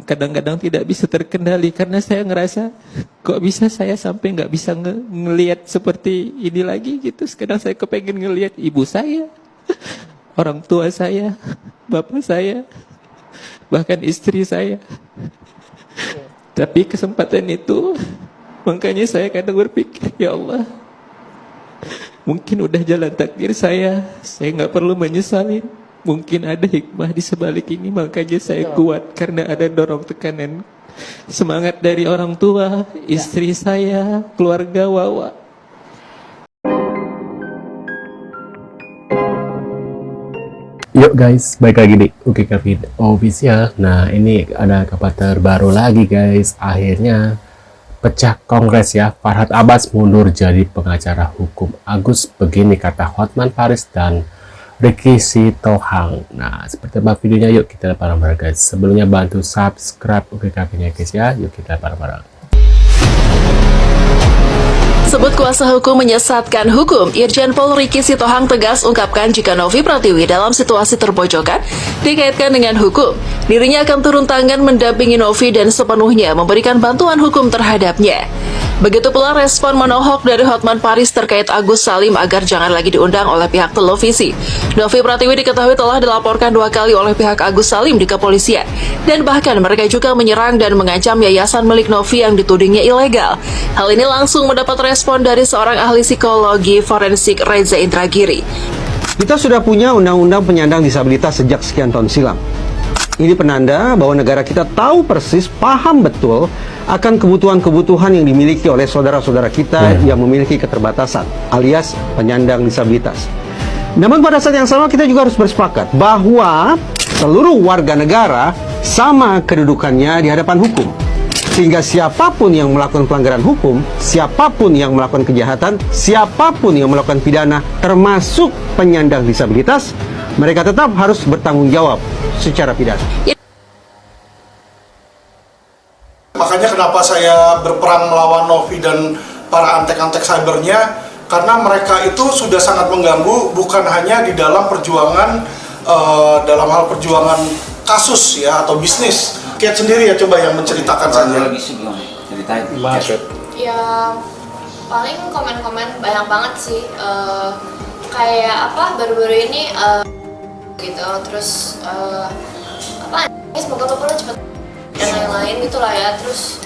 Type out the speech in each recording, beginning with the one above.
kadang-kadang tidak bisa terkendali karena saya ngerasa kok bisa saya sampai nggak bisa ngelihat seperti ini lagi gitu. Sekarang saya kepengen ngelihat ibu saya, orang tua saya, bapak saya, bahkan istri saya. Tapi kesempatan itu, makanya saya kadang berpikir, ya Allah, mungkin udah jalan takdir saya nggak perlu menyesalin. Mungkin ada hikmah di sebalik ini, makanya saya kuat karena ada dorong tekanan semangat dari orang tua, istri saya, keluarga Wawa. Yuk guys, balik lagi di UGK Fit Official. Nah, ini ada kabar terbaru lagi guys. Akhirnya pecah kongres ya. Farhad Abbas mundur jadi pengacara hukum. Agus begini kata Hotman Paris dan Ricky Sitohang. Nah, seperti apa videonya? Yuk kita lihat bareng-bareng guys. Sebelumnya bantu subscribe UGK Fit-nya guys ya. Yuk kita lihat bareng-bareng. Sebut kuasa hukum menyesatkan hukum, Irjen Pol Ricky Sitohang tegas ungkapkan jika Novi Pratiwi dalam situasi terpojokan dikaitkan dengan hukum. Dirinya akan turun tangan mendampingi Novi dan sepenuhnya memberikan bantuan hukum terhadapnya. Begitu pula respon menohok dari Hotman Paris terkait Agus Salim agar jangan lagi diundang oleh pihak televisi. Novi Pratiwi diketahui telah dilaporkan 2 kali oleh pihak Agus Salim di kepolisian. Dan bahkan mereka juga menyerang dan mengancam yayasan milik Novi yang ditudingnya ilegal. Hal ini langsung mendapat respon dari seorang ahli psikologi forensik Reza Indragiri. Kita sudah punya undang-undang penyandang disabilitas sejak sekian tahun silam. Ini penanda bahwa negara kita tahu persis, paham betul akan kebutuhan-kebutuhan yang dimiliki oleh saudara-saudara kita yang memiliki keterbatasan alias penyandang disabilitas. Namun pada saat yang sama kita juga harus bersepakat bahwa seluruh warga negara sama kedudukannya di hadapan hukum. Sehingga siapapun yang melakukan pelanggaran hukum, siapapun yang melakukan kejahatan, siapapun yang melakukan pidana, termasuk penyandang disabilitas, mereka tetap harus bertanggung jawab secara pidana. Makanya kenapa saya berperang melawan Novi dan para antek-antek cybernya, karena mereka itu sudah sangat mengganggu bukan hanya di dalam perjuangan, dalam hal perjuangan kasus ya atau bisnis. Kiat sendiri ya coba yang menceritakan saja. Ceritain. Ya paling komen-komen banyak banget sih. Kayak apa baru-baru ini gitu. Terus semoga bapak lo cepet dan lain-lain gitulah ya. Terus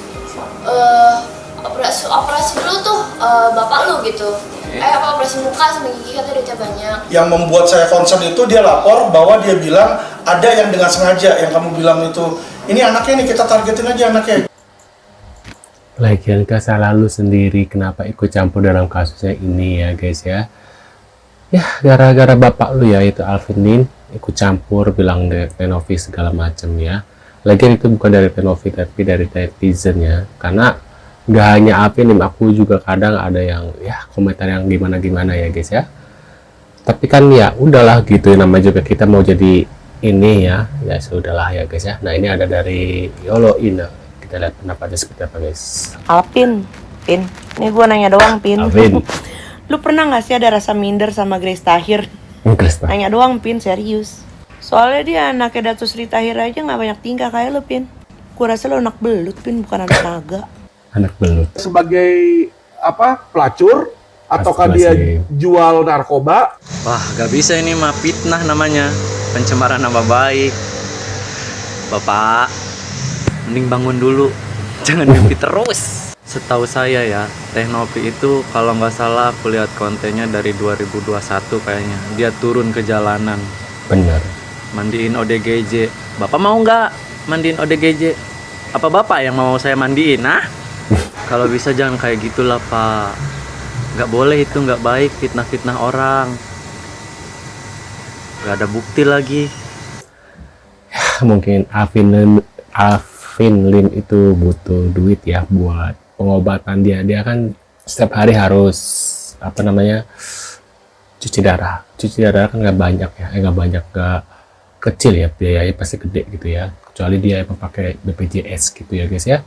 operasi dulu tuh bapak lo gitu. Operasi muka sama gigi katanya udah banyak. Yang membuat saya concern itu dia lapor bahwa dia bilang ada yang dengan sengaja yang kamu bilang itu. Ini anaknya nih kita targetin aja anaknya. Lagian salah lu sendiri kenapa ikut campur dalam kasusnya ini ya guys ya. Ya gara-gara bapak lu ya itu Alvin Lim ikut campur bilang dari Novi segala macam ya. Lagian itu bukan dari Novi tapi dari netizen ya. Karena nggak hanya Alvin Lim, aku juga kadang ada yang ya komentar yang gimana-gimana ya guys ya. Tapi kan ya udahlah gitu namanya juga kita mau jadi ini ya sudahlah ya guys ya. Nah ini ada dari Yolo Ina, kita lihat pendapatnya seperti apa guys. Alvin, ini gua nanya doang Pin. Alvin. Lu pernah nggak sih ada rasa minder sama Grace Tahir? Nanya doang Pin, serius. Soalnya dia anaknya Datuk Sri Tahir aja nggak banyak tingkah kayak lu Pin. Gua rasa lu anak belut Pin, bukan anak naga. Anak belut. Sebagai pelacur ataukah dia jual narkoba? Wah, gak bisa ini mah fitnah namanya, pencemaran nama baik. Bapak, mending bangun dulu, jangan mimpi terus. Setahu saya ya, Teh Novi itu kalau nggak salah aku lihat kontennya dari 2021 kayaknya. Dia turun ke jalanan. Bener. Mandiin ODGJ. Bapak mau nggak mandiin ODGJ? Apa bapak yang mau saya mandiin? Nah, kalau bisa jangan kayak gitulah Pak. Nggak boleh itu, nggak baik fitnah-fitnah orang. Nggak ada bukti lagi. Ya, mungkin Alvin Lim itu butuh duit ya buat pengobatan dia. Dia kan setiap hari harus cuci darah. Cuci darah kan nggak banyak ya, nggak kecil ya biayanya, pasti gede gitu ya. Kecuali dia yang pakai BPJS gitu ya guys ya.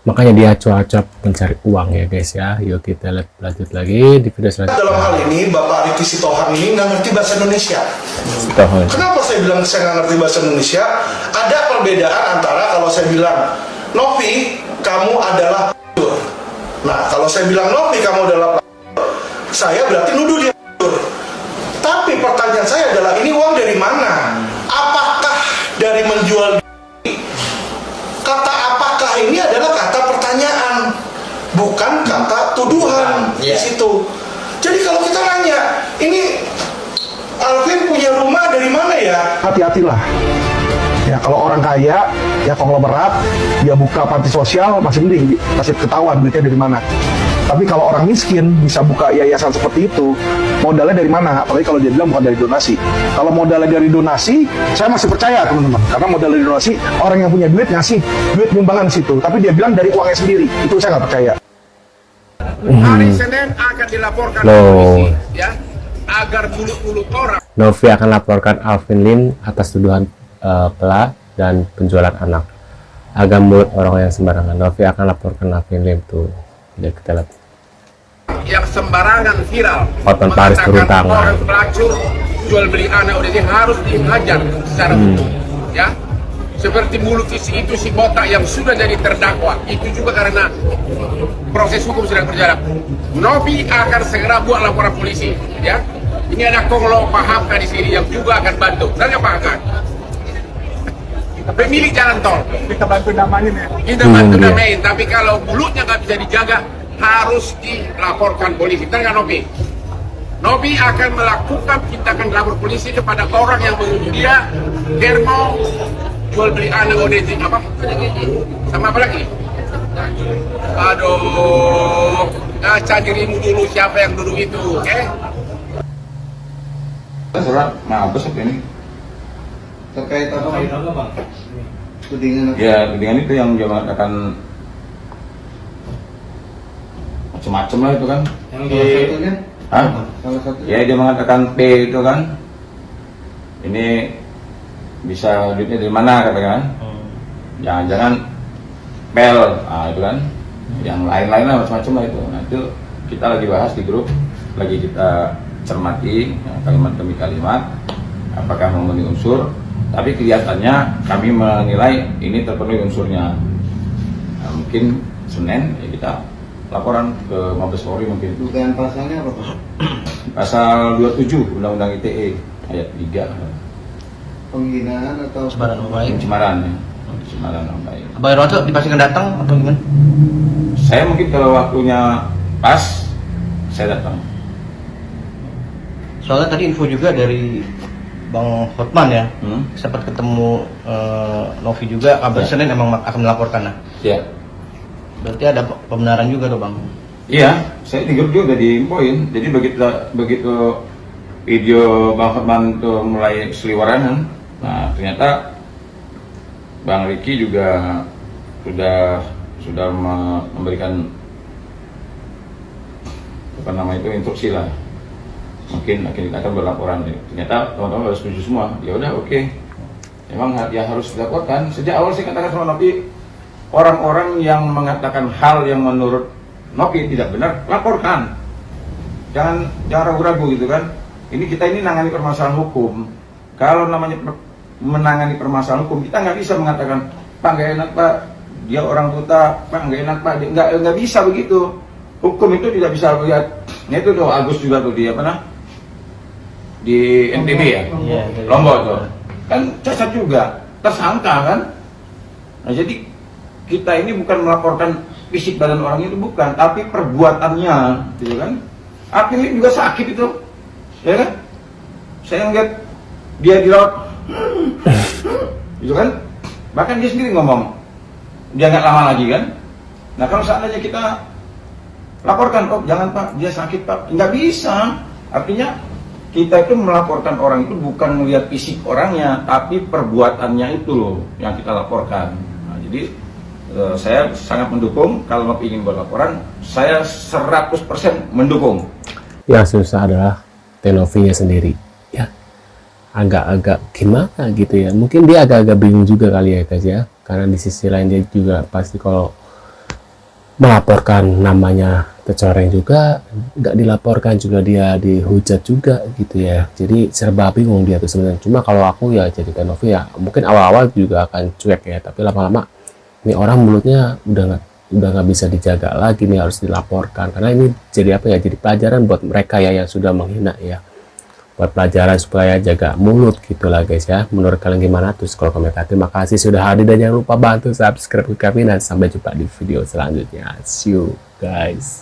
Makanya dia cuacap mencari uang ya guys ya. Yuk kita lanjut lagi di video selanjutnya. Dalam hal ini Bapak Ricky Sitohang ini nggak ngerti bahasa Indonesia. Kenapa saya bilang saya nggak ngerti bahasa Indonesia? Ada perbedaan antara kalau saya bilang, Novi, kamu adalah pelacur. Nah, kalau saya bilang Novi, kamu adalah pelacur, saya berarti nuduh dia pelacur. Tapi pertanyaan saya adalah, ini uang dari mana? Apakah dari menjual diri? Kata apakah ini adalah kata pertanyaan, bukan kata tuduhan di situ. Jadi kalau kita nanya, ini Alvin punya rumah dari mana ya? Hati-hatilah. Ya kalau orang kaya, ya konglomerat, dia buka panti sosial masih mending, masih ketahuan duitnya dari mana. Tapi kalau orang miskin bisa buka yayasan seperti itu, modalnya dari mana? Apalagi kalau dia bilang bukan dari donasi. Kalau modalnya dari donasi, saya masih percaya teman-teman. Karena modal dari donasi, orang yang punya duit ngasih duit nyumbangan di situ. Tapi dia bilang dari uangnya sendiri, itu saya nggak percaya. Hari Senin akan dilaporkan polisi, ya, agar mulut-mulut orang. Novi akan laporkan Alvin Lim atas tuduhan pela dan penjualan anak. Agar mulut orang yang sembarangan. Novi akan laporkan Alvin Lim tuh. Udah kita lihat. Yang sembarangan viral Hotman Paris turun tangan. Orang pelacur jual beli anak udah harus dihajar secara hukum, ya. Seperti mulut itu si botak yang sudah jadi terdakwa, itu juga karena proses hukum sedang berjalan. Novi akan segera buat laporan polisi, ya. Ini ada Konglo Pak Hamka di sini yang juga akan bantu. Saya Pak Hamka, pemilik jalan tol. Kita bantu namain ya. Kita bantu namain, tapi kalau mulutnya nggak bisa dijaga, harus dilaporkan polisi. Benar nggak Novi? Novi akan melakukan tindakan lapor polisi kepada orang yang menuduh dia mau jual beli anak ODG apa? Sama apa lagi? Aduh, ngaca dirimu dulu siapa yang duduk itu, oke? Surat mampus ini Terkait apa Bang? Tudingan apa? Ya, tudingan itu yang dia mengatakan macam-macam lah itu kan. Yang salah satunya? Hah? Salah satunya? Ya, dia mengatakan P itu kan. Ini bisa duitnya dari mana katakan? Jangan-jangan pel, itu kan. Yang lain-lain lah macam-macam lah itu. Nah, itu kita lagi bahas di grup, lagi kita cermati kalimat demi kalimat apakah memenuhi unsur, tapi kelihatannya kami menilai ini terpenuhi unsurnya. Nah, mungkin Senin ya kita laporan ke Mabes Polri mungkin. Dugaan pasalnya apa Pak? Pasal 27 Undang-Undang ITE ayat 3. Penghinaan atau Pencemaran nama baik. Pencemaran ya. Pencemaran nama baik. Abang Irwanto dipastikan datang atau gimana? Saya mungkin kalau waktunya pas saya datang. Soalnya tadi info juga dari Bang Hotman ya, sempat ketemu Novi juga, kabar Senin emang akan melaporkan lah. Iya. Berarti ada pembenaran juga tuh Bang? Iya, saya di grup juga udah diinfoin. Jadi begitu video Bang Hotman itu mulai seliweran, nah ternyata Bang Riki juga sudah memberikan apa nama itu instruksi lah. Mungkin akan berlaporan. Ternyata teman-teman harus setuju semua. Ya udah oke. Memang ya harus dilaporkan. Sejak awal saya katakan sama Novi, orang-orang yang mengatakan hal yang menurut Novi tidak benar, laporkan. Jangan ragu-ragu gitu kan. Kita ini nangani permasalahan hukum. Kalau namanya menangani permasalahan hukum, kita nggak bisa mengatakan Pak nggak enak Pak, dia orang buta, Pak nggak enak Pak, nggak bisa begitu. Hukum itu tidak bisa lihat. Nah itu tuh Agus juga tuh dia pernah di NTB ya, Lombok tuh kan cacat juga, tersangka kan. Nah jadi kita ini bukan melaporkan fisik badan orang itu bukan, tapi perbuatannya, gitu kan. Akhirnya juga sakit itu, ya kan. Saya ngeliat dia dirawat, gitu kan. Bahkan dia sendiri ngomong, dia nggak lama lagi kan. Nah kalau seandainya kita laporkan, oh jangan Pak, dia sakit Pak, nggak bisa. Artinya kita itu melaporkan orang itu bukan melihat fisik orangnya, tapi perbuatannya itu loh yang kita laporkan. Nah, jadi saya sangat mendukung kalau ingin berlaporan, saya 100% mendukung. Yang susah adalah Novinya sendiri, ya agak-agak gimana gitu ya. Mungkin dia agak-agak bingung juga kali ya guys ya, karena di sisi lain dia juga pasti kalau melaporkan namanya tercoreng juga, nggak dilaporkan juga, dia dihujat juga gitu ya. Jadi serba bingung dia tuh sebenarnya. Cuma kalau aku ya jadi Novi ya mungkin awal-awal juga akan cuek ya, tapi lama-lama ini orang mulutnya udah nggak bisa dijaga lagi nih, harus dilaporkan karena ini jadi apa ya, jadi pelajaran buat mereka ya yang sudah menghina ya, buat pelajaran supaya jaga mulut gitulah guys ya. Menurut kalian gimana? Tuh kalau komentar. Terima kasih sudah hadir dan jangan lupa bantu subscribe ke kami dan sampai jumpa di video selanjutnya. See you guys.